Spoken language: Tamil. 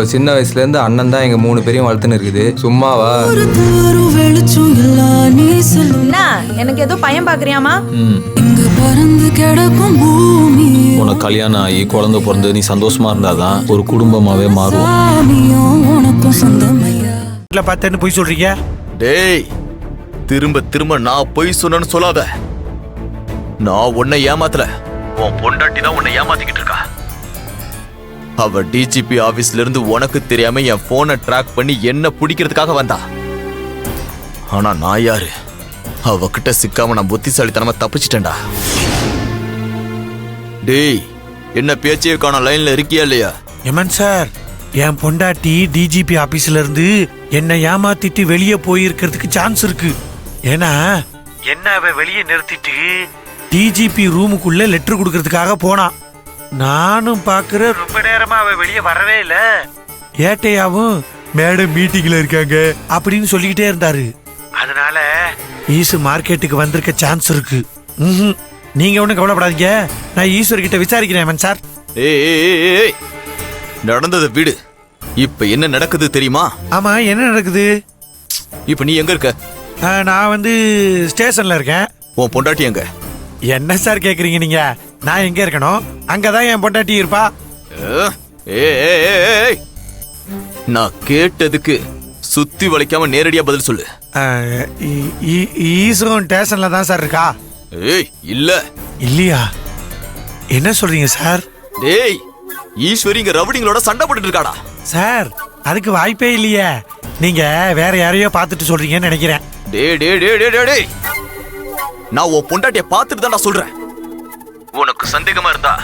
அவ்வளோ சின்ன வயசுலேருந்து அண்ணன் தான் எங்கள் 3 பேரையும் வளர்த்துன்னு இருக்குது. சும்மாவா? எனக்கு ஏதோ பையன் பாக்குறியாமா? உனக்கு கல்யாணம் ஆகி குழந்தை பிறந்து நீ சந்தோஷமா இருந்தாதான் ஒரு குடும்பமாவே மாறும். பார்த்தேன்னு போய் சொல்றீங்க. டேய், திரும்ப திரும்ப நான் பொய் சொன்னேன்னு சொல்லாத. நான் உன்னை ஏமாத்தல, உன் பொண்டாட்டி தான் உன்னை ஏமாத்திக்கிட்டு இருக்கா. அவ டிஜிபி ஆபீஸ்ல இருந்து உனக்கு தெரியாம என் போனை ட்ராக் பண்ணி என்ன பிடிக்கிறதுக்காக வந்தா. ஆனா நான் யாரு? அவகிட்ட சிக்காம நான் புத்திசாலித்தனமா தப்பிச்சிட்டேன்டா. டேய், என்ன பேச்சே காண லைன்ல இருக்கியா இல்லையா? எமன் சார், என் பொண்டாட்டி டிஜிபி ஆபீஸ்ல இருந்து என்ன ஏமாத்திட்டு வெளியே போயிருக்கிறதுக்கு சான்ஸ் இருக்கு. ஏன்னா என்ன அவ வெளியே நிறுத்திட்டு டிஜிபி ரூமுக்குள்ள லெட்டர் கொடுக்கறதுக்காக போனான். நானும் பாக்குற ரொம்ப நேரமா அவ வெளியே வரவே இல்ல. ஏட்டையாவும் மேடம் மீட்டிங்ல இருக்காங்க அப்படின்னு சொல்லிக்கிட்டே இருந்தாரு. அதனால ஈசு மார்க்கெட்டுக்கு வந்திருக்க சான்ஸ் இருக்கு. நீங்க ஒண்ணும் கவலைப்படாதீங்க, நான் ஈஸ்வர் கிட்ட விசாரிக்கிறேன் சார். ஏய், நடந்தது விடு. இப்ப என்ன நடக்குது தெரியுமா? ஆமா, என்ன நடக்குது? இப்ப நீ எங்க இருக்க? நான் ஸ்டேஷன்ல இருக்கேன். உன் பொண்டாட்டி எங்க? என்ன சார் கேக்குறீங்க நீங்க? நான் எங்க இருக்கணும் அங்கதான் என் பொண்டாட்டி இருப்பா. நான் கேட்டதுக்கு சுத்தி வளைக்காம நேரடியா பதில் சொல்லு. ஈசும் ஸ்டேஷன்ல தான் சார் இருக்கா. ஏய், இல்ல. இல்லையா? என்ன சொல்றீங்க சார்? டேய், ஈஸ்வரி இங்க ரவுடிங்களோட சண்டை போட்டுட்டு இருக்காடா. சார், அதுக்கு வாய்ப்பே இல்லையே. நீங்க வேற யாரையோ பார்த்துட்டு சொல்றீங்கன்னு நினைக்கிறேன். நான் உன் பொண்டாட்டிய பார்த்துட்டு தான் சொல்றேன். உனக்கு சந்தேகமா இருந்தா